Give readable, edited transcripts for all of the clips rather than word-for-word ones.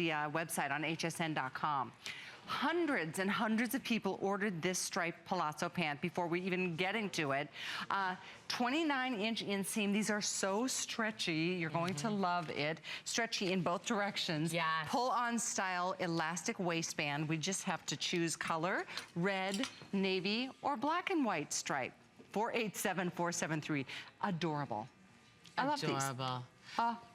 the website on hsn.com. Hundreds and hundreds of people ordered this striped Palazzo pant before we even get into it. 29-inch inseam. These are so stretchy. You're going to love it. Stretchy in both directions. Yes. Pull-on style elastic waistband. We just have to choose color, red, navy, or black and white stripe. 487473. Adorable. I love these. Adorable.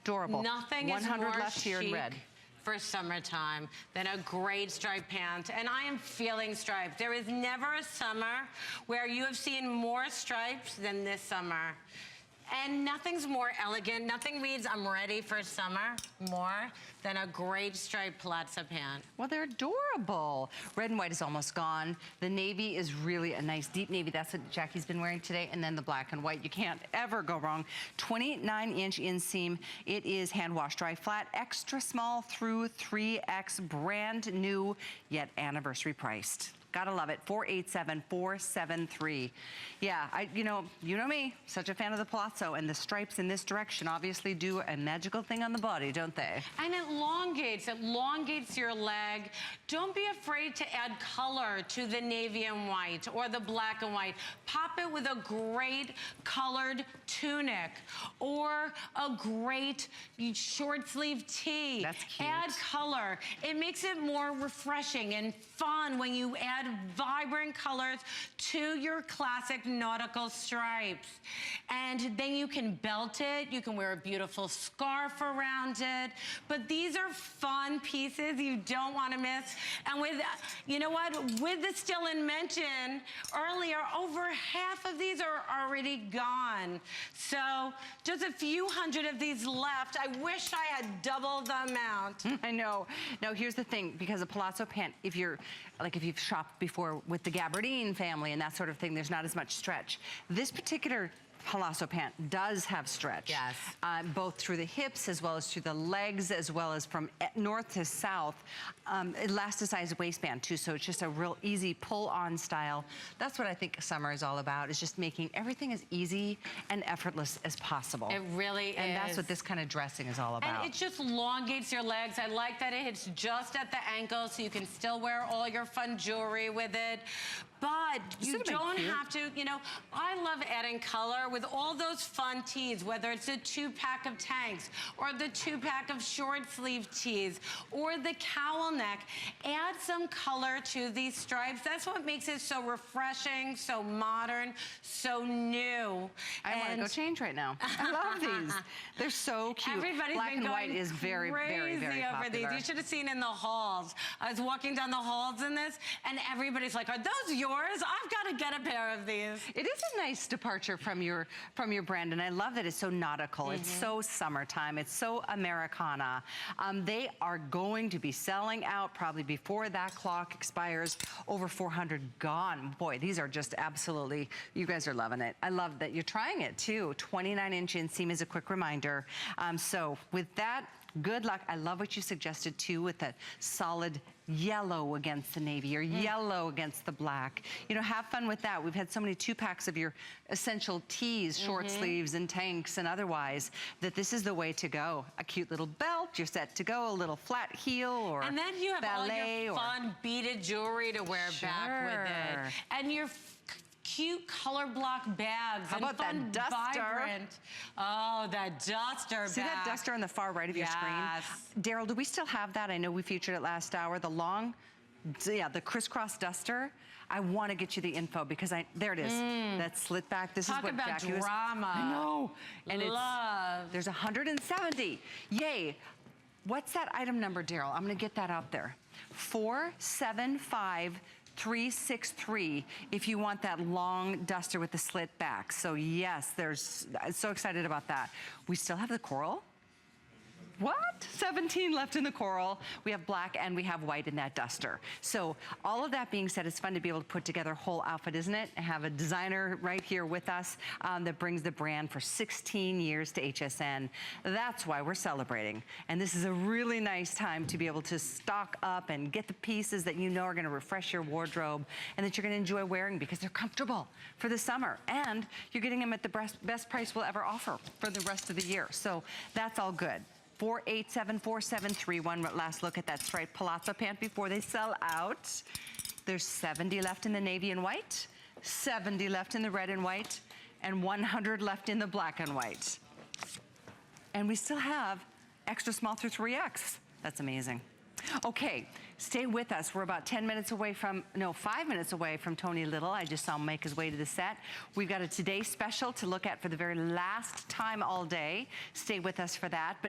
Adorable. Nothing is 100 more left here in red. For summertime than a great striped pant. And I am feeling striped. There is never a summer where you have seen more stripes than this summer. And nothing's more elegant, nothing reads I'm ready for summer more than a great striped Palazzo pant. Well, they're adorable. Red and white is almost gone. The navy is really a nice deep navy. That's what Jackie's been wearing today. And then the black and white. You can't ever go wrong. 29-inch inseam. It is hand wash dry flat, extra small through 3X, brand new, yet anniversary priced. Gotta love it. 487473. Yeah, you know me, such a fan of the Palazzo, and the stripes in this direction obviously do a magical thing on the body, don't they? And it elongates your leg. Don't be afraid to add color to the navy and white or the black and white. Pop it with a great colored tunic or a great short sleeve tee. That's cute. Add color. It makes it more refreshing and fun when you add vibrant colors to your classic nautical stripes. And then you can belt it, you can wear a beautiful scarf around it, but these are fun pieces you don't want to miss. And with, you know what, with the still in mention earlier, over half of these are already gone. So just a few hundred of these left. I wish I had double the amount. I know. Now here's the thing, because a Palazzo pant, if you've shopped before with the gabardine family and that sort of thing, there's not as much stretch. This particular Palazzo pant does have stretch. Yes. Both through the hips as well as through the legs, as well as from north to south. Elasticized waistband too, so it's just a real easy pull-on style. That's what I think summer is all about, is just making everything as easy and effortless as possible. It really is. And that's what this kind of dressing is all about. And it just elongates your legs. I like that it hits just at the ankle so you can still wear all your fun jewelry with it. But you don't have to, you know, I love adding color with all those fun tees, whether it's a 2-pack of tanks or the 2-pack of short sleeve tees or the cowl neck. Add some color to these stripes. That's what makes it so refreshing, so modern, so new. I want to go change right now. I love these. They're so cute. Everybody's Black been and going white is very, very, very over popular. these. You should have seen in the halls. I was walking down the halls in this, and everybody's like, "Are those yours? I've got to get a pair of these." It is a nice departure from your brand, and I love that it's so nautical. It's so summertime. It's so Americana. They are going to be selling out probably before that clock expires. Over 400 gone. Boy, these are just absolutely, you guys are loving it. I love that you're trying it too. 29-inch inseam is a quick reminder. So with that, good luck. I love what you suggested too, with that solid yellow against the navy or yellow against the black. You know, have fun with that. We've had so many 2-packs of your essential tees, short sleeves and tanks and otherwise, that this is the way to go. A cute little belt, you're set to go, a little flat heel or and then you have all your or fun beaded jewelry to wear back with it. And your cute color block bags. How about fun, that duster? Vibrant. Oh, that duster See bag. that duster on the far right of your screen? Daryl, do we still have that? I know we featured it last hour. The long, yeah, the crisscross duster. I want to get you the info because there it is. That slit back. This Talk is what about Jackie drama. I know. And love. There's 170. Yay. What's that item number, Daryl? I'm going to get that out there. 475363 if you want that long duster with the slit back. So yes, so excited about that. We still have the coral. What? 17 left in the coral. We have black and we have white in that duster. So all of that being said, it's fun to be able to put together a whole outfit, isn't it? And have a designer right here with us that brings the brand for 16 years to HSN. That's why we're celebrating. And this is a really nice time to be able to stock up and get the pieces that you know are gonna refresh your wardrobe and that you're gonna enjoy wearing because they're comfortable for the summer. And you're getting them at the best price we'll ever offer for the rest of the year. So that's all good. 4874731. Last look at that striped Palazzo pant before they sell out. There's 70 left in the navy and white, 70 left in the red and white, and 100 left in the black and white. And we still have extra small through 3X. That's amazing. Okay, stay with us. We're about 10 minutes away from, no, 5 minutes away from Tony Little. I just saw him make his way to the set. We've got a Today special to look at for the very last time all day. Stay with us for that. But